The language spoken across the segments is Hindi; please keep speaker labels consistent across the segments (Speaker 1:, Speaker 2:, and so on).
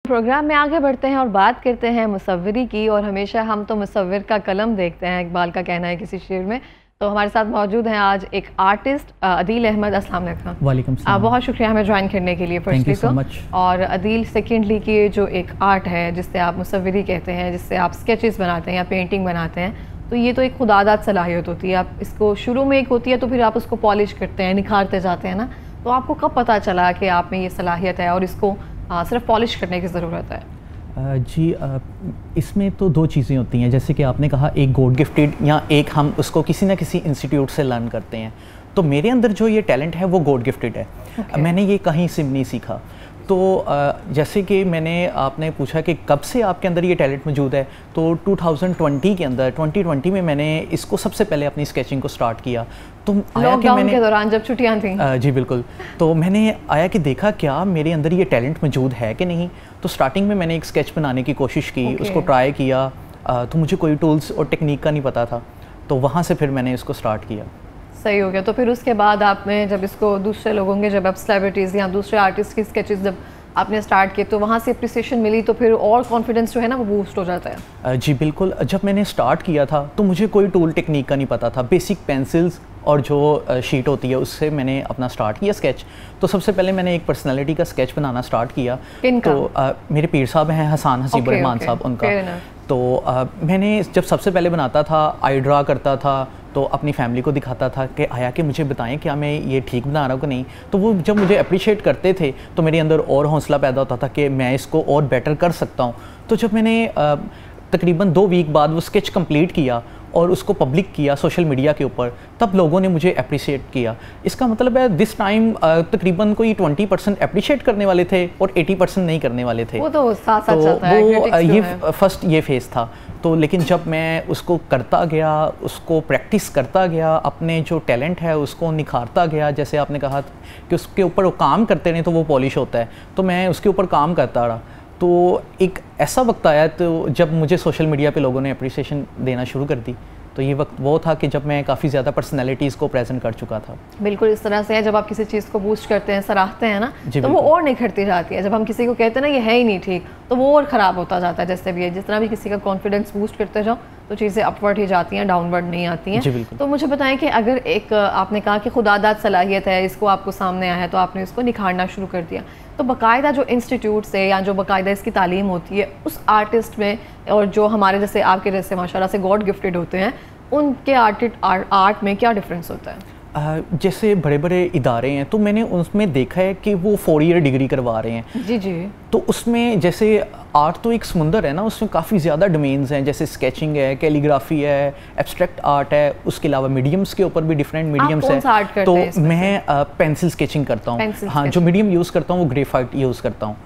Speaker 1: प्रोग्राम में आगे बढ़ते हैं और बात करते हैं मुसव्विरी की। और हमेशा हम तो मुसव्विर का कलम देखते हैं, इकबाल का कहना है किसी शेर में। तो हमारे साथ मौजूद हैं आज एक आर्टिस्ट अदील अहमद। अस्सलाम वालेकुम।
Speaker 2: वालेकुम सलाम।
Speaker 1: बहुत शुक्रिया हमें ज्वाइन करने के लिए फर्स्टली
Speaker 2: so much।
Speaker 1: और अदील, सेकेंडली की जो एक आर्ट है जिससे आप मुसव्विरी कहते हैं, जिससे आप स्केचेस बनाते हैं या पेंटिंग बनाते हैं, तो ये तो एक खुदादाद सलाहियत होती है। आप इसको शुरू में एक होती है तो फिर आप उसको पॉलिश करते हैं, निखारते जाते हैं ना। तो आपको कब पता चला कि आप में ये सलाहियत है और इसको सिर्फ पॉलिश करने की ज़रूरत है?
Speaker 2: जी, इसमें तो दो चीज़ें होती हैं। जैसे कि आपने कहा, एक गॉड गिफ्टेड या एक हम उसको किसी ना किसी इंस्टीट्यूट से लर्न करते हैं। तो मेरे अंदर जो ये टैलेंट है वो गॉड गिफ्टेड है। मैंने ये कहीं से नहीं सीखा। तो जैसे कि आपने पूछा कि कब से आपके अंदर ये टैलेंट मौजूद है, तो 2020 के अंदर 2020 में मैंने इसको सबसे पहले अपनी स्केचिंग को स्टार्ट किया। तो
Speaker 1: लॉकडाउन के दौरान जब छुट्टियां थी।
Speaker 2: जी बिल्कुल। तो मैंने आया कि देखा क्या मेरे अंदर ये टैलेंट मौजूद है कि नहीं। तो स्टार्टिंग में मैंने एक स्केच बनाने की कोशिश की, उसको ट्राई किया। तो मुझे कोई टूल्स और टेक्निक का नहीं पता था, तो वहाँ से फिर मैंने इसको स्टार्ट किया।
Speaker 1: सही हो गया। तो फिर उसके बाद आपने जब इसको दूसरे लोगों के, जब आप सेलिब्रिटीज़ या दूसरे आर्टिस्ट की स्केचेस जब आपने स्टार्ट किए, तो वहाँ से अप्रिसिएशन मिली, तो फिर और कॉन्फिडेंस जो है ना वो बूस्ट हो जाता है।
Speaker 2: जी बिल्कुल। जब मैंने स्टार्ट किया था तो मुझे कोई टूल टेक्निक का नहीं पता था। बेसिक पेंसिल्स और जो शीट होती है उससे मैंने अपना स्टार्ट किया स्केच। तो सबसे पहले मैंने एक पर्सनालिटी का स्केच बनाना स्टार्ट किया। तो मेरे पीर साहब हैं, हसन हसीब रहमान साहब, उनका। तो मैंने जब सबसे पहले बनाता था, आई ड्रा करता था, तो अपनी फैमिली को दिखाता था कि आया कि मुझे बताएं क्या मैं ये ठीक बना रहा हूँ कि नहीं। तो वो जब मुझे अप्रिशिएट करते थे तो मेरे अंदर और हौसला पैदा होता था कि मैं इसको और बेटर कर सकता हूँ। तो जब मैंने तकरीबन 2 वीक बाद वो स्केच कंप्लीट किया और उसको पब्लिक किया सोशल मीडिया के ऊपर, तब लोगों ने मुझे अप्रिशिएट किया। इसका मतलब है दिस टाइम तकरीबन कोई 20% अप्रिशिएट करने वाले थे और 80% नहीं करने वाले थे।
Speaker 1: वो तो साथ चलता है,
Speaker 2: वो ये फर्स्ट ये फेज़ था। तो लेकिन जब मैं उसको करता गया, उसको प्रैक्टिस करता गया, अपने जो टैलेंट है उसको निखारता गया, जैसे आपने कहा कि उसके ऊपर वो काम करते रहे तो वो पॉलिश होता है, तो मैं उसके ऊपर काम करता रहा। तो एक ऐसा वक्त आया तो जब मुझे सोशल मीडिया पे लोगों ने अप्रिसिएशन देना शुरू कर दी। तो ये वक्त वो था कि जब मैं काफ़ी ज़्यादा पर्सनैलिटीज़ को प्रेजेंट कर चुका था।
Speaker 1: बिल्कुल इस तरह से है, जब आप किसी चीज़ को बूस्ट करते हैं, सराहते हैं ना, तो वो और निखरती जाती है। जब हम किसी को कहते हैं ना ये है ही नहीं ठीक, तो वो और ख़राब होता जाता है। जैसे भी है, जिस तरह भी किसी का कॉन्फिडेंस बूस्ट करते जाओ तो चीज़ें अपवर्ड ही जाती हैं, डाउनवर्ड नहीं आती हैं। तो मुझे बताएं कि अगर एक आपने कहा कि खुदादाद सलाहियत है, इसको आपको सामने आया है तो आपने इसको निखारना शुरू कर दिया, तो बाकायदा जो इंस्टीट्यूट से या जो बाकायदा इसकी तालीम होती है उस आर्टिस्ट में, और जो हमारे जैसे आपके जैसे माशाल्लाह से गॉड गिफ्टेड होते हैं, उनके आर्ट में क्या डिफरेंस होता है?
Speaker 2: जैसे बड़े बड़े इदारे हैं तो मैंने उसमें देखा है कि वो 4 ईयर डिग्री करवा रहे हैं।
Speaker 1: जी जी।
Speaker 2: तो उसमें जैसे आर्ट तो एक समुंदर है ना, उसमें काफ़ी ज़्यादा डोमेन्स हैं, जैसे स्केचिंग है, कैलीग्राफी है, एब्स्ट्रैक्ट आर्ट है, उसके अलावा मीडियम्स के ऊपर भी डिफरेंट मीडियम्स हैं। तो मैं पेंसिल स्केचिंग करता हूँ। हाँ, जो मीडियम यूज़ करता हूँ वो ग्रेफाइट यूज़ करता हूँ।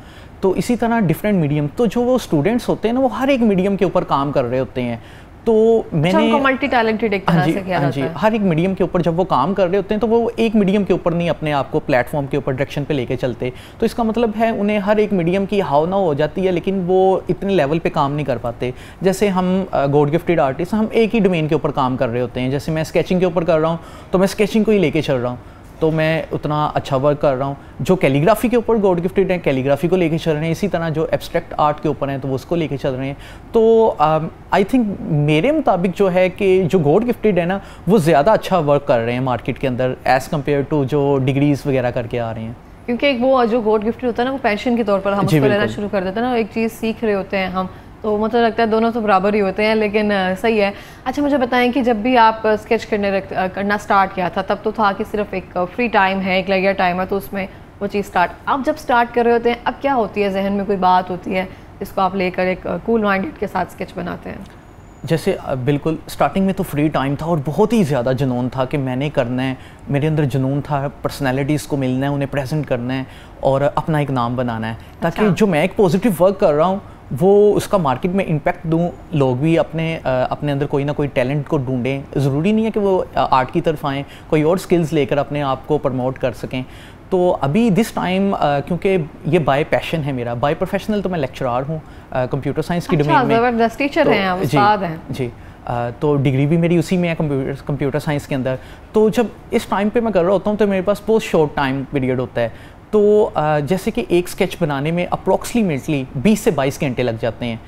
Speaker 2: तो इसी तरह डिफरेंट मीडियम, तो जो वो स्टूडेंट्स होते हैं ना वो हर एक मीडियम के ऊपर काम कर रहे होते हैं। तो मैंने
Speaker 1: मल्टी टैलेंटेड एक तरह से किया जाता है।
Speaker 2: हर एक मीडियम के ऊपर जब वो काम कर रहे होते हैं तो वो एक मीडियम के ऊपर नहीं अपने आप को प्लेटफॉर्म के ऊपर डायरेक्शन पे लेके चलते। तो इसका मतलब है उन्हें हर एक मीडियम की हाव ना हो जाती है, लेकिन वो इतने लेवल पे काम नहीं कर पाते। जैसे हम गॉड गिफ्टेड आर्टिस्ट, हम एक ही डोमेन के ऊपर काम कर रहे होते हैं। जैसे मैं स्केचिंग के ऊपर कर रहा हूँ तो मैं स्केचिंग को ही लेके चल रहा हूँ, तो मैं उतना अच्छा वर्क कर रहा हूँ। जो कैलीग्राफी के ऊपर गॉड गिफ्टेड हैं, कैलीग्राफी को लेके चल रहे हैं। इसी तरह जो एब्स्ट्रैक्ट आर्ट के ऊपर हैं तो वो उसको लेके चल रहे हैं। तो आई थिंक मेरे मुताबिक जो है कि जो गॉड गिफ्टेड है ना वो ज़्यादा अच्छा वर्क कर रहे हैं मार्केट के अंदर एज़ कम्पेयर टू जो डिग्रीज़ वगैरह करके आ रहे हैं।
Speaker 1: क्योंकि एक वो जो गॉड गिफ्टेड होता है ना वो पैशन के तौर पर हम उसको लेना शुरू कर देते हैं ना, एक चीज़ सीख रहे होते हैं हम, तो मुझे लगता है दोनों तो बराबर ही होते हैं। लेकिन सही है। अच्छा, मुझे बताएं कि जब भी आप स्केच करना स्टार्ट किया था तब तो था कि सिर्फ एक फ्री टाइम है, एक लेजर टाइम है, तो उसमें वो चीज़ स्टार्ट। अब जब स्टार्ट कर रहे होते हैं, अब क्या होती है जहन में, कोई बात होती है जिसको आप लेकर एक कूल माइंडेड के साथ स्केच बनाते हैं?
Speaker 2: जैसे बिल्कुल स्टार्टिंग में तो फ्री टाइम था और बहुत ही ज़्यादा जुनून था कि मैंने करना है। मेरे अंदर जुनून था, पर्सनैलिटीज़ को मिलना है, उन्हें प्रेजेंट करना है और अपना एक नाम बनाना है, ताकि जो मैं एक पॉजिटिव वर्क कर रहा हूँ वो उसका मार्केट में इम्पैक्ट दूँ। लोग भी अपने अंदर कोई ना कोई टैलेंट को ढूंढें। ज़रूरी नहीं है कि वो आर्ट की तरफ आएँ, कोई और स्किल्स लेकर अपने आप को प्रमोट कर सकें। तो अभी दिस टाइम क्योंकि ये बाय पैशन है मेरा, बाय प्रोफेशनल तो मैं लेक्चरार हूँ कंप्यूटर साइंस की डोमेन में।
Speaker 1: ज़बरदस्त टीचर हैं आप, उस्ताद हैं।
Speaker 2: जी, तो डिग्री भी मेरी उसी में है कंप्यूटर साइंस के अंदर। तो जब इस टाइम पे मैं कर रहा होता हूँ तो मेरे पास बहुत शॉर्ट टाइम पीरियड होता है, तो जैसे कि एक स्केच बनाने में अप्रॉक्सीमेटली 20 से 22 घंटे लग जाते हैं,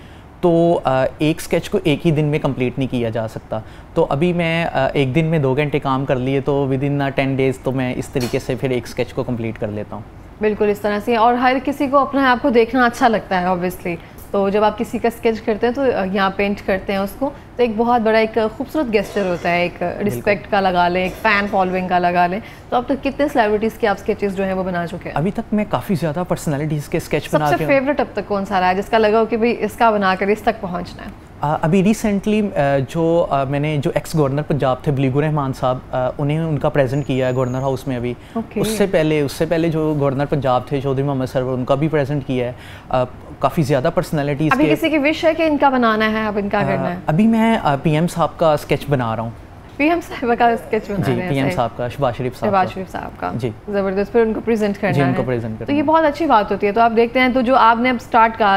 Speaker 2: तो एक स्केच को एक ही दिन में कंप्लीट नहीं किया जा सकता। तो अभी मैं एक दिन में 2 घंटे काम कर लिए, तो विद इन 10 डेज़ तो मैं इस तरीके से फिर एक स्केच को कंप्लीट कर लेता हूँ।
Speaker 1: बिल्कुल इस तरह से, और हर किसी को अपने आप को देखना अच्छा लगता है ऑब्वियसली। तो जब आप किसी का स्केच करते हैं तो यहाँ पेंट करते हैं उसको, तो एक बहुत बड़ा एक खूबसूरत गेस्चर होता है, एक रिस्पेक्ट का लगा लें, एक फ़ैन फॉलोइंग का लगा लें। तो अब तक कितने सेलिब्रिटीज़ के आप स्केचेस जो हैं वो बना चुके हैं?
Speaker 2: अभी तक मैं काफ़ी ज़्यादा पर्सनैलिटीज़ के स्केच बना के।
Speaker 1: सबसे फेवरेट अब तक कौन सा रहा है जिसका लगा हो कि भाई इसका बनाकर इस तक पहुँचना है?
Speaker 2: अभी रिसेंटली मैंने जो एक्स गवर्नर पंजाब थे बलीगुर रहमान साहब, उन्हें उनका प्रेजेंट किया है गवर्नर हाउस में अभी। उससे पहले जो गवर्नर पंजाब थे चौधरी मोहम्मद सरवर, उनका भी प्रेजेंट किया है। काफ़ी ज़्यादा पर्सनैलिटीज़।
Speaker 1: अभी किसी की विश है कि इनका बनाना है, अब इनका करना है?
Speaker 2: अभी मैं पीएम साहब का स्केच बना रहा हूँ।
Speaker 1: पीएम साहब का स्केच बना रहे हैं?
Speaker 2: पीएम साहब का, शहबाज शरीफ साहब का। जी,
Speaker 1: ज़बरदस्त। फिर उनको प्रेजेंट करना है,
Speaker 2: उनको प्रेजेंट करना।
Speaker 1: तो ये बहुत अच्छी बात होती है। तो आप देखते हैं, तो जो आपने अब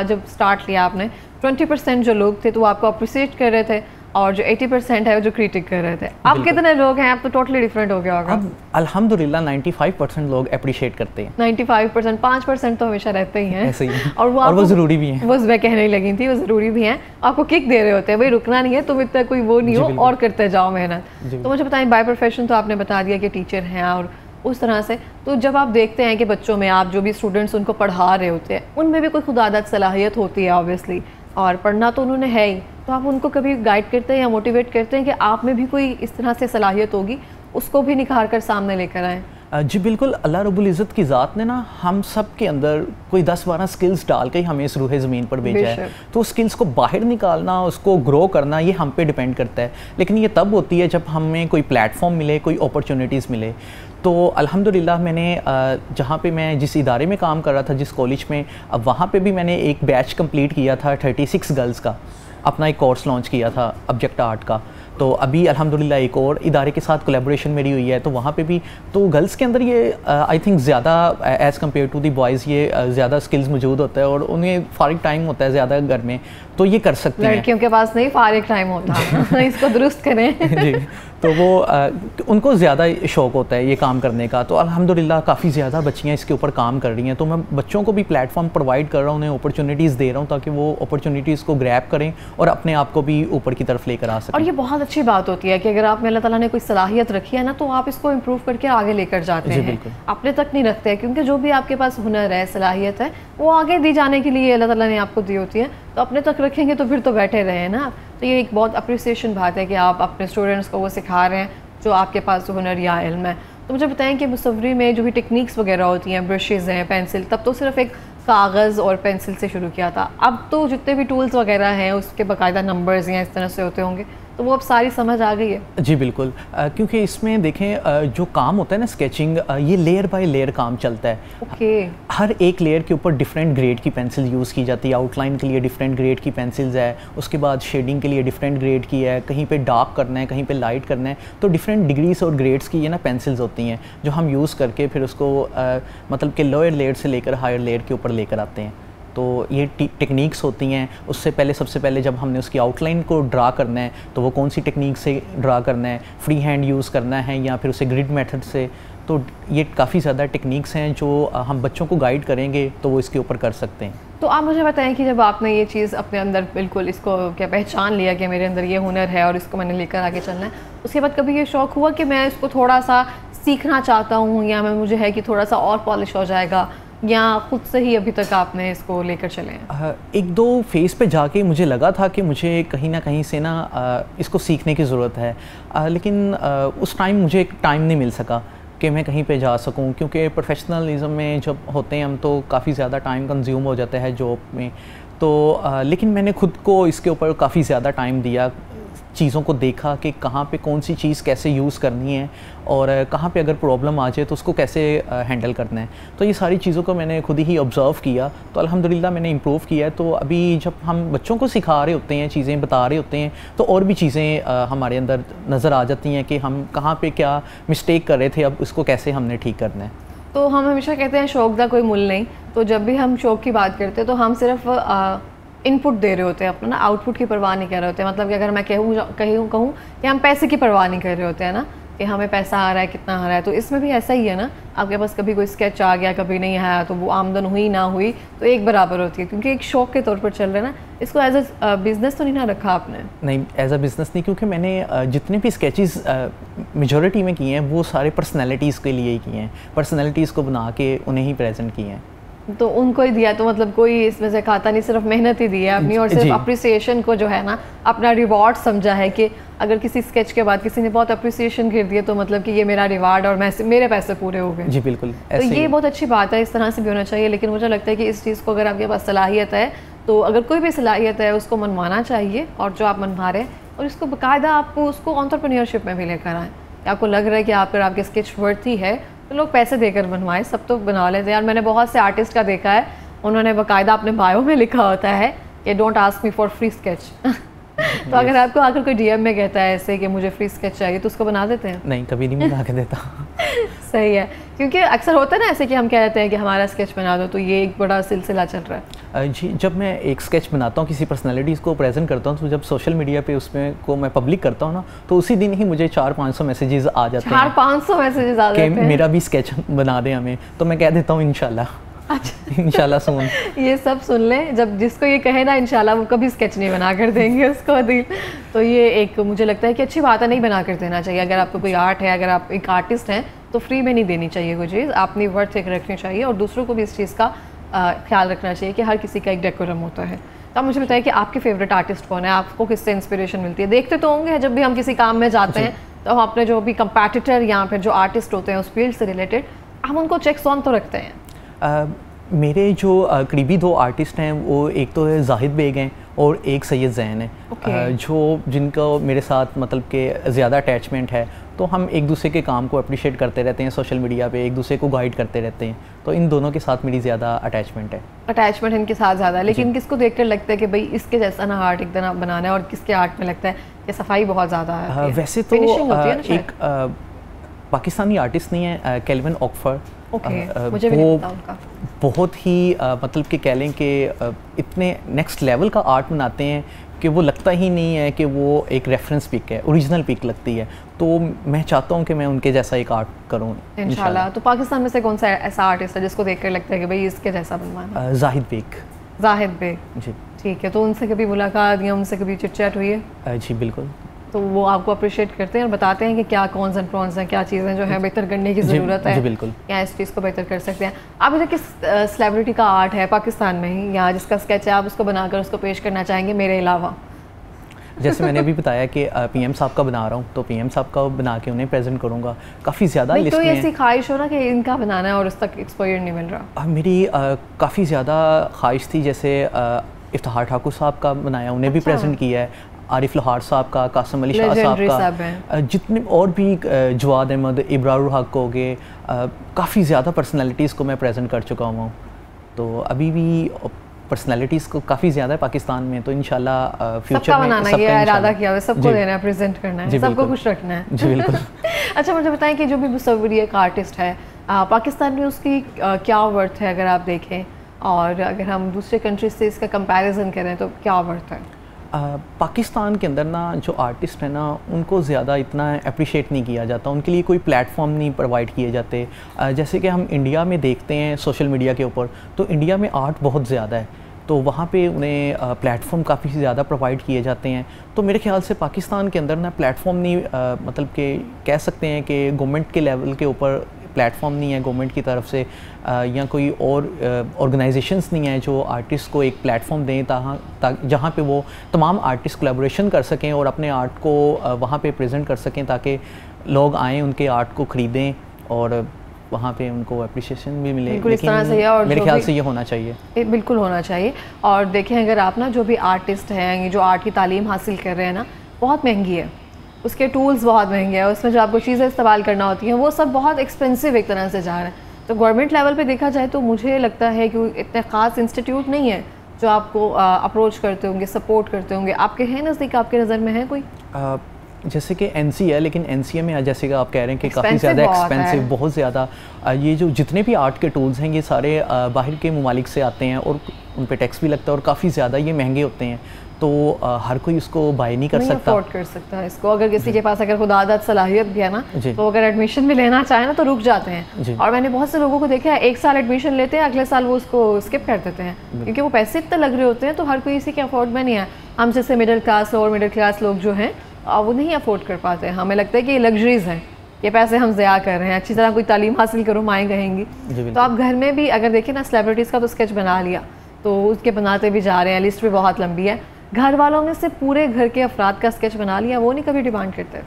Speaker 1: जब स्टार्ट लिया आपने, 20% जो लोग थे तो वो आपको अप्रिशिएट कर रहे थे, और जो 80% है वो जो क्रिटिक कर रहे थे। अब कितने लोग हैं? अब तो टोटली डिफरेंट हो गया होगा।
Speaker 2: अब अल्हम्दुलिल्लाह 95% लोग अप्रिशिएट करते हैं।
Speaker 1: 95%, 5% तो हमेशा रहते ही हैं।
Speaker 2: ऐसे ही है।
Speaker 1: और वो
Speaker 2: ज़रूरी भी हैं।
Speaker 1: वो मैं कहने लगी थी, वो ज़रूरी भी हैं। आपको किक दे रहे होते हैं, भाई रुकना नहीं है, तुम इतना कोई वो नहीं हो, और करते जाओ मेहनत। तो मुझे बताएं, बाय प्रोफेशन तो आपने बता दिया कि टीचर हैं और उस तरह से, तो जब आप देखते हैं कि बच्चों में आप जो भी स्टूडेंट्स उनको पढ़ा रहे होते हैं, उनमें भी कोई खुदादत सलाहियत होती है ऑब्वियसली, और पढ़ना तो उन्होंने है ही, तो आप उनको कभी गाइड करते हैं या मोटिवेट करते हैं कि आप में भी कोई इस तरह से सलाहियत होगी, उसको भी निखार कर सामने लेकर आएँ?
Speaker 2: जी बिल्कुल, अल्लाह रब्बुल इज़्ज़त की ज़ात ने ना हम सब के अंदर कोई 10-12 स्किल्स डाल के ही हमें इस रूहे ज़मीन पर भेजा है। तो स्किल्स को बाहर निकालना, उसको ग्रो करना, ये हम पे डिपेंड करता है। लेकिन ये तब होती है जब हमें कोई प्लेटफॉर्म मिले, कोई अपॉर्चुनिटीज़ मिले। तो अल्हम्दुलिल्लाह मैंने जहाँ पे मैं जिस इदारे में काम कर रहा था, जिस कॉलेज में, अब वहाँ पे भी मैंने एक बैच कंप्लीट किया था 36 गर्ल्स का, अपना एक कोर्स लॉन्च किया था ऑब्जेक्ट आर्ट का। तो अभी अल्हम्दुलिल्लाह एक और इदारे के साथ कोलैबोरेशन मेरी हुई है, तो वहाँ पे भी तो गर्ल्स के अंदर ये आई थिंक ज़्यादा as compare to the boys ये ज़्यादा स्किल्स मौजूद होता है, और उन्हें फारिग टाइम होता है ज़्यादा घर में, तो ये कर सकते हैं।
Speaker 1: लड़कियों के पास नहीं फारिग टाइम होता इसको दुरुस्त करें।
Speaker 2: जी, तो वो उनको ज़्यादा शौक़ होता है ये काम करने का। तो अल्हम्दुलिल्लाह काफ़ी ज़्यादा बच्चियाँ इसके ऊपर काम कर रही हैं, तो मैं बच्चों को भी प्लेटफॉर्म प्रोवाइड कर रहा हूँ, उन्हें अपॉर्चुनिटीज़ दे रहा हूँ, ताकि वो अपॉर्चुनिटीज़ को ग्रैब करें और अपने आप को भी ऊपर की तरफ लेकर आ सकें।
Speaker 1: और ये बहुत अच्छी बात होती है कि अगर आप में अल्लाह ताला ने कोई सलाहियत रखी है ना, तो आप इसको इम्प्रूव करके आगे लेकर जाते हैं, अपने तक नहीं रखते हैं, क्योंकि जो भी आपके पास हुनर है, सलाहियत है, वो आगे दी जाने के लिए अल्लाह ताला ने आपको दी होती है। तो अपने तक रखेंगे तो फिर तो बैठे रहे ना। तो ये एक बहुत अप्रिसिएशन बात है कि आप अपने स्टूडेंट्स को वो सिखा रहे हैं जो आपके पास हुनर या इल्म है। तो मुझे बताएं कि मुसव्वरी में जो भी टेक्निक्स वगैरह होती हैं, ब्रशेज़ हैं, पेंसिल, तब तो सिर्फ एक कागज़ और पेंसिल से शुरू किया था, अब तो जितने भी टूल्स वगैरह हैं उसके बाकायदा नंबर्स या इस तरह से होते होंगे, तो वो अब सारी समझ आ गई है? जी
Speaker 2: बिल्कुल, क्योंकि इसमें देखें जो काम होता है ना स्केचिंग, ये लेयर बाय लेयर काम चलता है।
Speaker 1: ओके।
Speaker 2: हर एक लेयर के ऊपर डिफरेंट ग्रेड की पेंसिल यूज़ की जाती है। आउटलाइन के लिए डिफरेंट ग्रेड की पेंसिल्स है, उसके बाद शेडिंग के लिए डिफरेंट ग्रेड की है, कहीं पे डार्क करना है, कहीं पे लाइट करना है, तो डिफरेंट डिग्रीज और ग्रेड्स की ये ना पेंसिल्स होती हैं, जो हम यूज़ करके फिर उसको मतलब कि लोअर लेयर से लेकर हायर लेयर के ऊपर लेकर आते हैं। तो ये टेक्निक्स होती हैं। उससे पहले सबसे पहले जब हमने उसकी आउटलाइन को ड्रा करना है, तो वो कौन सी टेक्निक से ड्रा करना है, फ्री हैंड यूज़ करना है या फिर उसे ग्रिड मेथड से, तो ये काफ़ी ज़्यादा टेक्निक्स हैं जो हम बच्चों को गाइड करेंगे तो वो इसके ऊपर कर सकते हैं।
Speaker 1: तो आप मुझे बताएं कि जब आपने ये चीज़ अपने अंदर बिल्कुल इसको क्या पहचान लिया कि मेरे अंदर ये हुनर है और इसको मैंने लेकर आगे चलना है, उसके बाद कभी ये शौक़ हुआ कि मैं इसको थोड़ा सा सीखना चाहता हूँ, या मैं मुझे है कि थोड़ा सा और पॉलिश हो जाएगा, या खुद से ही अभी तक आपने इसको लेकर चले हैं?
Speaker 2: एक दो फेज़ पे जाके मुझे लगा था कि मुझे कहीं ना कहीं से ना इसको सीखने की ज़रूरत है, लेकिन उस टाइम मुझे एक टाइम नहीं मिल सका कि मैं कहीं पे जा सकूं, क्योंकि प्रोफेशनलिज्म में जब होते हैं हम तो काफ़ी ज़्यादा टाइम कंज्यूम हो जाता है जॉब में। तो लेकिन मैंने खुद को इसके ऊपर काफ़ी ज़्यादा टाइम दिया, चीज़ों को देखा कि कहाँ पे कौन सी चीज़ कैसे यूज़ करनी है और कहाँ पे अगर प्रॉब्लम आ जाए तो उसको कैसे हैंडल करना है। तो ये सारी चीज़ों को मैंने खुद ही ऑब्ज़र्व किया, तो अल्हम्दुलिल्लाह मैंने इम्प्रूव किया है। तो अभी जब हम बच्चों को सिखा रहे होते हैं, चीज़ें बता रहे होते हैं, तो और भी चीज़ें हमारे अंदर नज़र आ जाती हैं कि हम कहाँ पर क्या मिस्टेक कर रहे थे, अब उसको कैसे हमने ठीक करना है।
Speaker 1: तो हम हमेशा कहते हैं शौक़ का कोई मुल नहीं, तो जब भी हम शौक़ की बात करते हैं तो हम सिर्फ इनपुट दे रहे होते हैं अपना, ना आउटपुट की परवाह नहीं कर रहे होते हैं। मतलब कि अगर मैं कहूँ कि हम पैसे की परवाह नहीं कर रहे होते हैं ना, कि हमें पैसा आ रहा है, कितना आ रहा है। तो इसमें भी ऐसा ही है ना, आपके पास कभी कोई स्केच आ गया, कभी नहीं आया, तो वो आमदन हुई ना हुई तो एक बराबर होती है, क्योंकि एक शौक के तौर पर चल रहा है ना। इसको एज अ बिज़नेस तो नहीं ना रखा आपने?
Speaker 2: नहीं, एज अ बिज़नेस नहीं, क्योंकि मैंने जितने भी स्केचेस मेजॉरिटी में किए हैं वो सारे पर्सनैलिटीज़ के लिए ही किए हैं, पर्सनैलिटीज़ को बना के उन्हें ही प्रेजेंट किए हैं।
Speaker 1: तो उनको ही दिया, तो मतलब कोई इसमें से खाता नहीं, सिर्फ मेहनत ही दी है अपनी, और सिर्फ अप्रिसिएशन को जो है ना अपना रिवॉर्ड समझा है कि अगर किसी स्केच के बाद किसी ने बहुत अप्रिसिएशन कर दिया तो मतलब कि ये मेरा रिवार्ड और मेरे पैसे पूरे हो गए।
Speaker 2: जी बिल्कुल,
Speaker 1: तो ये बहुत अच्छी बात है, इस तरह से भी होना चाहिए। लेकिन मुझे लगता है कि इस चीज़ को अगर आपके पास सलाहियत है, तो अगर कोई भी सलाहियत है उसको मनवाना चाहिए, और जो आप मनवा रहे हैं और इसको बाकायदा आपको उसको एंटरप्रेन्योरशिप में भी लेकर आएँ। आपको लग रहा है कि आपके स्केच वर्थी है तो लोग पैसे देकर बनवाएं। सब तो बना लेते हैं यार, मैंने बहुत से आर्टिस्ट का देखा है, उन्होंने बाकायदा अपने बायो में लिखा होता है कि don't ask me for free sketch. तो अगर आपको आकर कोई डीएम में कहता है ऐसे कि मुझे फ्री स्केच चाहिए, तो उसको बना देते हैं?
Speaker 2: नहीं, कभी नहीं बना के देता।
Speaker 1: सही है, क्योंकि अक्सर होता है ना ऐसे कि हम कहते हैं कि हमारा स्केच बना दो, तो ये एक बड़ा सिलसिला चल रहा है।
Speaker 2: जी, जब मैं एक स्केच बनाता हूँ, किसी पर्सनालिटीज़ को प्रेजेंट करता हूँ, तो जब सोशल मीडिया पे उसमें को मैं पब्लिक करता हूँ ना, तो उसी दिन ही मुझे 400-500 मैसेजेस आ जाते हैं।
Speaker 1: 400-500 मैसेजेस आ जाते हैं
Speaker 2: कि मेरा भी स्केच बना दे हमें, तो मैं कह देता हूँ इंशाल्लाह। अच्छा, इंशाल्लाह सुन।
Speaker 1: ये सब सुन लें, जब जिसको ये कहे ना इंशाल्लाह, वो कभी स्केच नहीं बना कर देंगे उसको दिल। तो ये एक मुझे लगता है कि अच्छी बात है, नहीं बना कर देना चाहिए। अगर आपको कोई आर्ट है, अगर आप एक आर्टिस्ट हैं, तो फ्री में नहीं देनी चाहिए कोई चीज़, आपने वर्थ एक रखनी चाहिए, और दूसरों को भी इस चीज़ का ख्याल रखना चाहिए कि हर किसी का एक डेकोरम होता है। तो आप मुझे बताइए कि आपके फेवरेट आर्टिस्ट कौन है, आपको किससे इंस्पिरेशन मिलती है? देखते तो होंगे जब भी हम किसी काम में जाते हैं, तो हम अपने जो भी कंपैटिटर या फिर जो आर्टिस्ट होते हैं उस फील्ड से रिलेटेड, हम उनको चेक्स ऑन तो रखते हैं।
Speaker 2: मेरे जो करीबी 2 आर्टिस्ट हैं, वो एक तो है जाहिद बेग हैं और एक सैयद ज़ैन है, जो जिनका मेरे साथ मतलब कि ज़्यादा अटैचमेंट है। तो हम एक दूसरे के काम को अप्रिशिएट करते रहते हैं सोशल मीडिया पे, एक दूसरे को गाइड करते रहते हैं। तो इन दोनों के साथ मेरी ज़्यादा अटैचमेंट है।
Speaker 1: अटैचमेंट इनके साथ ज़्यादा है, लेकिन किसको देखकर लगता है कि भाई इसके जैसा ना आर्ट एक दिन बनाना है, और किसके आर्ट में लगता है कि सफाई बहुत ज़्यादा है?
Speaker 2: वैसे तो एक पाकिस्तानी आर्टिस्ट नहीं है, केल्विन ऑकफर।
Speaker 1: मुझे भी नहीं पता उनका।
Speaker 2: बहुत ही मतलब कि कह लें कि इतने नेक्स्ट लेवल का आर्ट बनाते हैं कि वो लगता ही नहीं है कि वो एक रेफरेंस पिक है, ओरिजिनल पिक लगती है। तो मैं चाहता हूँ कि मैं उनके जैसा एक आर्ट करूँ
Speaker 1: इंशाल्लाह। तो पाकिस्तान में से कौन सा ऐसा आर्टिस्ट है जिसको देखकर लगता है कि भाई इसके जैसा बनवाना?
Speaker 2: जाहिद बेग।
Speaker 1: जाहिद बेग, जी ठीक है। तो उनसे कभी मुलाकात या उनसे कभी चिट चैट हुई है?
Speaker 2: जी बिल्कुल।
Speaker 1: तो वो आपको अप्रिशिएट करते हैं और बताते हैं कि क्या कॉन्स एंड प्रॉन्स हैं, क्या चीज़ें जो है बेहतर करने की ज़रूरत है?
Speaker 2: जी बिल्कुल।
Speaker 1: या इस चीज़ को बेहतर कर सकते हैं। आप इधर किस सेलिब्रिटी का आर्ट है पाकिस्तान में ही, या जिसका स्केच है आप उसको बनाकर उसको पेश करना चाहेंगे मेरे अलावा?
Speaker 2: जैसे मैंने अभी बताया कि पीएम साहब का बना रहा हूँ, तो पीएम साहब का बना के उन्हें प्रेजेंट करूँगा। काफ़ी ज़्यादा लिस्ट में।
Speaker 1: तो ऐसी ख्वाहिश हो ना कि इनका बनाना है और उस तक एक्सपोजर नहीं मिल रहा?
Speaker 2: मेरी काफ़ी ज़्यादा ख्वाहिश थी, जैसे इफ्तिखार ठाकुर साहब का बनाया, उन्हें भी प्रेजेंट किया है, आरिफ लोहार साहब का, कासिम अली शाह साहब का, जितने और भी जवाद अहमद, इब्रारुल हक हो गए, काफ़ी ज़्यादा पर्सनैलिटीज़ को मैं प्रेजेंट कर चुका हूँ। तो अभी भी पर्सनैलिटीज़ को काफ़ी ज़्यादा है पाकिस्तान में, तो इंशाल्लाह फ्यूचर में
Speaker 1: सबका ये इरादा किया है, सबको देना है, प्रेजेंट करना है, सबको खुश रखना है।
Speaker 2: जी बिल्कुल।
Speaker 1: अच्छा, मुझे बताएं कि जो भी मुसव्विर एक आर्टिस्ट है पाकिस्तान में, उसकी क्या वर्थ है अगर आप देखें, और अगर हम दूसरे कंट्रीज से इसका कंपैरिजन करें तो क्या वर्थ है?
Speaker 2: पाकिस्तान के अंदर ना जो आर्टिस्ट है ना, उनको ज़्यादा इतना अप्रिशिएट नहीं किया जाता, उनके लिए कोई प्लेटफॉर्म नहीं प्रोवाइड किए जाते। जैसे कि हम इंडिया में देखते हैं सोशल मीडिया के ऊपर, तो इंडिया में आर्ट बहुत ज़्यादा है, तो वहाँ पे उन्हें प्लेटफॉर्म काफ़ी ज़्यादा प्रोवाइड किए जाते हैं। तो मेरे ख्याल से पाकिस्तान के अंदर ना प्लेटफॉर्म नहीं, मतलब कि कह सकते हैं कि गवर्नमेंट के लेवल के ऊपर प्लेटफॉर्म नहीं है गवर्नमेंट की तरफ से, या कोई और ऑर्गेनाइजेशंस नहीं है जो आर्टिस्ट को एक प्लेटफॉर्म दें जहाँ पे वो तमाम आर्टिस्ट कोलैबोरेशन कर सकें और अपने आर्ट को वहाँ पे प्रेजेंट कर सकें, ताकि लोग आएँ, उनके आर्ट को ख़रीदें और वहाँ पे उनको अप्रिशिएशन भी मिले।
Speaker 1: बिल्कुल इस तरह से, और
Speaker 2: मेरे ख्याल से ये होना चाहिए।
Speaker 1: बिल्कुल होना चाहिए। और देखें, अगर आप ना जो भी आर्टिस्ट हैं, ये जो आर्ट की तालीम हासिल कर रहे हैं ना, बहुत महंगी है, उसके टूल्स बहुत महंगे हैं, उसमें जो आपको चीज़ें इस्तेमाल करना होती हैं वो सब बहुत एक्सपेंसिव एक तरह से जा रहा है। तो गवर्नमेंट लेवल पे देखा जाए तो मुझे लगता है कि इतने ख़ास इंस्टीट्यूट नहीं है जो आपको अप्रोच करते होंगे, सपोर्ट करते होंगे। आपके हैं नज़दीक, आपके नज़र में है कोई?
Speaker 2: जैसे कि एनसी है, लेकिन एनसीए में जैसे कि आप कह रहे हैं कि काफ़ी ज़्यादा एक्सपेंसिव, बहुत ज़्यादा। ये जो जितने भी आर्ट के टूल्स हैं ये सारे बाहर के ममालिक से आते हैं और उन पे टैक्स भी लगता है और काफ़ी ज़्यादा ये महंगे होते हैं, तो हर कोई उसको बाय नहीं कर सकता,
Speaker 1: अफोर्ड कर सकता है इसको। अगर किसी के पास अगर खुदादत सलाहियत भी है ना, तो अगर एडमिशन भी लेना चाहे ना तो रुक जाते हैं। और मैंने बहुत से लोगों को देखा है, एक साल एडमिशन लेते हैं, अगले साल वो उसको स्किप कर देते हैं क्योंकि वो पैसे इतने लग रहे होते हैं, तो हर कोई इसी के अफोर्ड में नहीं है। हम जैसे मिडिल क्लास और मिडिल क्लास लोग जो हैं वो नहीं अफोर्ड कर पाते हैं। हमें लगता है कि ये लग्जरीज हैं, ये पैसे हम ज़या कर रहे हैं, अच्छी तरह कोई तालीम हासिल करो, माएँ कहेंगी। तो आप घर में भी अगर देखें ना, सेलिब्रिटीज़ का तो स्केच बना लिया, तो उसके बनाते भी जा रहे हैं, लिस्ट भी बहुत लंबी है। घर वालों में से पूरे घर के अफराद का स्केच बना लिया, वो नहीं कभी डिमांड करते?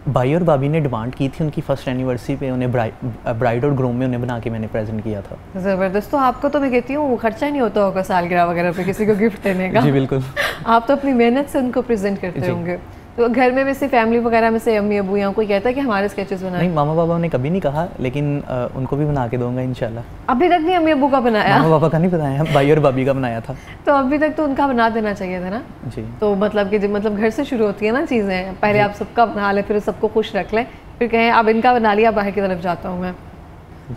Speaker 2: भाई और भाभी ने डिमांड की थी, उनकी फर्स्ट एनिवर्सरी पे उन्हें ब्राइड और ग्रूम में उन्हें बना के मैंने प्रेजेंट किया था।
Speaker 1: ज़बरदस्त। तो आपको तो मैं कहती हूँ वो खर्चा ही नहीं होता होगा सालगिरह वगैरह पे किसी को गिफ्ट देने का?
Speaker 2: जी बिल्कुल।
Speaker 1: आप तो अपनी मेहनत से उनको प्रेजेंट करते होंगे। तो घर में वैसे फैमिली वगैरह में से अम्मी अबू या कोई कहता है कि हमारे स्केचेस बनाए?
Speaker 2: नहीं, मामा पापा ने कभी नहीं कहा, लेकिन उनको भी बना के दूंगा इंशाल्लाह।
Speaker 1: अभी तक नहीं अम्मी अबू का बनाया?
Speaker 2: मामा पापा का नहीं बनाया, भाई और भाभी का बनाया था।
Speaker 1: तो अभी तक तो उनका बना देना चाहिए था ना
Speaker 2: जी।
Speaker 1: तो मतलब कि मतलब घर से शुरू होती है ना चीज़ें, पहले आप सबका बना लें, फिर सबको खुश रख लें, फिर कहें अब इनका बना लिया, बाहर की तरफ जाता हूँ मैं।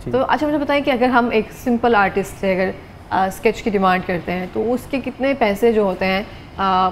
Speaker 1: तो अच्छा मुझे बताएं कि अगर हम एक सिंपल आर्टिस्ट से अगर स्केच की डिमांड करते हैं तो उसके कितने पैसे जो होते हैं,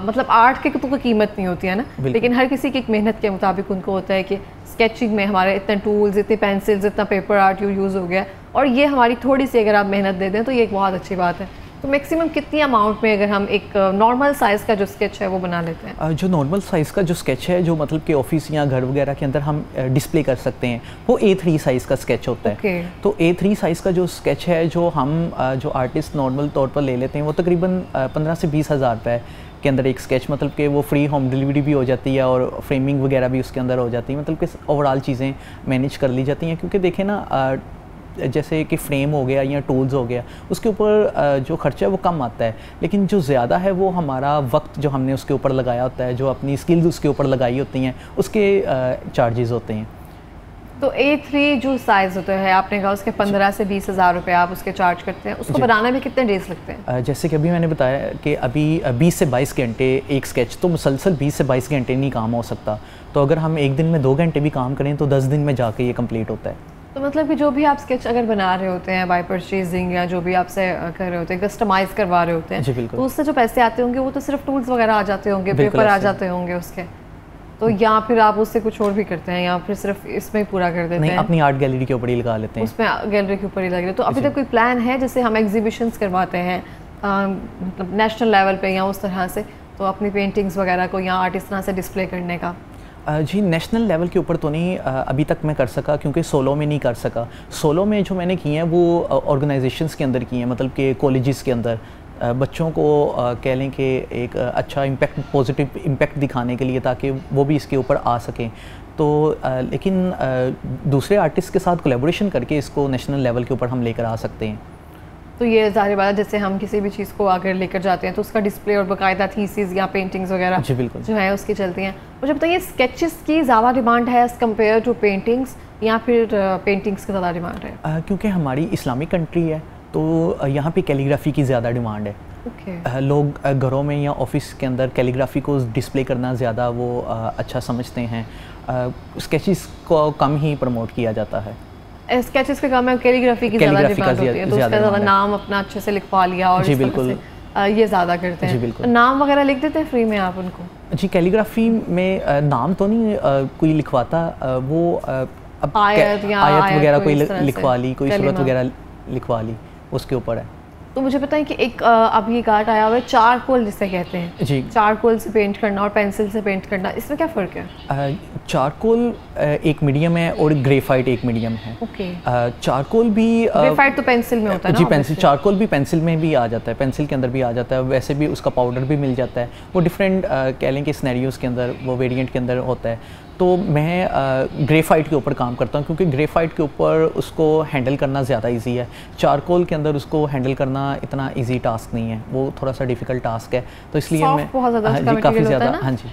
Speaker 1: मतलब आर्ट की तो कोई कीमत नहीं होती है ना, लेकिन हर किसी की एक मेहनत के मुताबिक उनको होता है कि स्केचिंग में हमारे इतने टूल्स, इतने पेंसिल्स, इतना पेपर आर्ट यूज़ हो गया, और ये हमारी थोड़ी सी अगर आप मेहनत दे दें तो ये एक बहुत अच्छी बात है। तो मैक्सिमम कितनी अमाउंट में अगर हम एक नॉर्मल साइज़ का जो स्केच है वो बना लेते हैं?
Speaker 2: जो नॉर्मल साइज़ का जो स्केच है, जो मतलब कि ऑफिस या घर वगैरह के अंदर हम डिस्प्ले कर सकते हैं, वो A3 साइज़ का स्केच होता है। तो A3 साइज़ का जो स्केच है, जो हम जो आर्टिस्ट नॉर्मल तौर पर ले लेते हैं, वो तकरीबन 15 से 20 हज़ार रुपये के अंदर एक स्केच, मतलब कि वो फ्री होम डिलीवरी भी हो जाती है और फ्रेमिंग वगैरह भी उसके अंदर हो जाती है, मतलब कि ओवरऑल चीज़ें मैनेज कर ली जाती हैं। क्योंकि देखें ना, जैसे कि फ्रेम हो गया या टूल्स हो गया, उसके ऊपर जो खर्चा है वो कम आता है, लेकिन जो ज़्यादा है वो हमारा वक्त जो हमने उसके ऊपर लगाया होता है, जो अपनी स्किल्स उसके ऊपर लगाई होती हैं, उसके चार्जेस होते हैं।
Speaker 1: तो A3 जो साइज़ होता है, आपने कहा उसके 15 से 20 हज़ार रुपये आप उसके चार्ज करते हैं, उसको बनाने में कितने डेज लगते हैं?
Speaker 2: जैसे कि अभी मैंने बताया कि अभी 20 से 22 घंटे एक स्केच, तो मुसलसल 20 से 22 घंटे नहीं काम हो सकता। तो अगर हम एक दिन में 2 घंटे भी काम करें तो 10 दिन में जाके ये कंप्लीट होता है।
Speaker 1: तो मतलब कि जो भी आप स्केच अगर बना रहे होते हैं बाय परचेजिंग, या जो भी आपसे कर रहे होते हैं, कस्टमाइज़ करवा रहे होते हैं, तो उससे जो पैसे आते होंगे वो तो सिर्फ टूल्स वगैरह आ जाते होंगे, पेपर आ जाते होंगे उसके, तो या फिर आप उससे कुछ और भी करते हैं या फिर सिर्फ इसमें ही पूरा कर देते हैं?
Speaker 2: नहीं, अपनी आर्ट गैलरी के ऊपर ही लगा लेते हैं,
Speaker 1: उसमें गैलरी के ऊपर ही लग रहे। तो अभी तक कोई प्लान है जैसे हम एग्जीबिशंस करवाते हैं मतलब नेशनल लेवल पे या उस तरह से, तो अपनी पेंटिंग्स वगैरह को यहाँ आर्टिस्ट तरह से डिस्प्ले करने का?
Speaker 2: जी, नेशनल लेवल के ऊपर तो नहीं अभी तक मैं कर सका, क्योंकि सोलो में नहीं कर सका। सोलो में जो मैंने किए हैं वो ऑर्गेनाइजेशंस के अंदर किए हैं, मतलब कि कॉलेजेस के अंदर बच्चों को कह लें कि एक अच्छा इम्पैक्ट, पॉजिटिव इम्पैक्ट दिखाने के लिए, ताकि वो भी इसके ऊपर आ सकें। तो लेकिन दूसरे आर्टिस्ट के साथ कोलैबोरेशन करके इसको नेशनल लेवल के ऊपर हम लेकर आ सकते हैं।
Speaker 1: तो ये ज़ाहिर बात है, जैसे हम किसी भी चीज़ को अगर लेकर जाते हैं तो उसका डिस्प्ले और बाकायदा थीसिस या पेंटिंग्स वगैरह
Speaker 2: जी बिल्कुल
Speaker 1: जो है उसकी चलती हैं। मुझे बताइए, स्केचेस की ज़्यादा डिमांड है एज़ कम्पेयर टू पेंटिंग्स, या फिर पेंटिंग्स की ज़्यादा डिमांड है?
Speaker 2: क्योंकि हमारी इस्लामिक कंट्री है तो यहाँ पे कैलीग्राफी की ज़्यादा डिमांड है। लोग घरों में या ऑफिस के अंदर कैलीग्राफी को डिस्प्ले करना ज़्यादा वो अच्छा समझते हैं। स्केचेस को कम ही प्रमोट किया जाता है।
Speaker 1: स्केचेस के काम में कैलीग्राफी की ज़्यादा डिमांड होती है, तो उसका ज़्यादा नाम अपना अच्छे से लिखवा लिया और
Speaker 2: जी बिल्कुल
Speaker 1: ये ज़्यादा करते हैं।
Speaker 2: जी बिल्कुल।
Speaker 1: नाम वगैरह लिख देते हैं फ्री में आप उनको?
Speaker 2: जी, कैलीग्राफी में नाम तो नहीं कोई लिखवाता, वो
Speaker 1: आयत
Speaker 2: वगैरह कोई लिखवा ली, कोई सूरत वगैरह लिखवा ली, उसके ऊपर है।
Speaker 1: तो मुझे बताएं कि एक अभी एक आर्ट आया हुआ है चारकोल जिसे कहते हैं जी, चारकोल से पेंट करना और पेंसिल से पेंट करना, इसमें क्या फ़र्क है?
Speaker 2: चारकोल एक मीडियम है और ग्रेफाइट एक मीडियम है। चारकोल भी
Speaker 1: ग्रेफाइट तो पेंसिल में होता है
Speaker 2: जी, पेंसिल, चारकोल भी पेंसिल में भी आ जाता है, पेंसिल के अंदर भी आ जाता है, वैसे भी उसका पाउडर भी मिल जाता है। वो डिफरेंट कह लें कि सिनेरियोज़ के अंदर, वो वेरिएंट के अंदर होता है। तो मैं ग्रेफाइट के ऊपर काम करता हूँ, क्योंकि ग्रेफाइट के ऊपर उसको हैंडल करना ज़्यादा इजी है। चारकोल के अंदर उसको हैंडल करना इतना इजी टास्क नहीं है, वो थोड़ा सा डिफ़िकल्ट टास्क है। तो इसलिए मैं
Speaker 1: काफ़ी ज़्यादा,
Speaker 2: हाँ जी,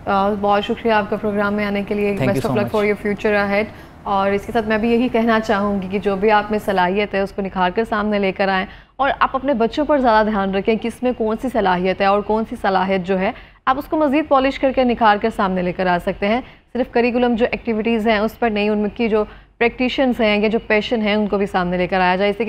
Speaker 1: बहुत शुक्रिया आपका प्रोग्राम में आने के लिए। Best of luck for your future ahead. और इसके साथ मैं भी यही कहना चाहूँगी कि जो भी आप में सलाहियत है उसको निखार कर सामने लेकर आएँ, और आप अपने बच्चों पर ज़्यादा ध्यान रखें कि इसमें कौन सी सलाहियत है और कौन सी सलाहियत जो है आप उसको मज़ीद पॉलिश करके निखार कर सामने लेकर आ सकते हैं। सिर्फ करिकुलम जो एक्टिविटीज़ हैं उस पर नहीं, उनकी जो प्रैक्टिशंस हैं या जो पैशन है उनको भी सामने लेकर आया जाए।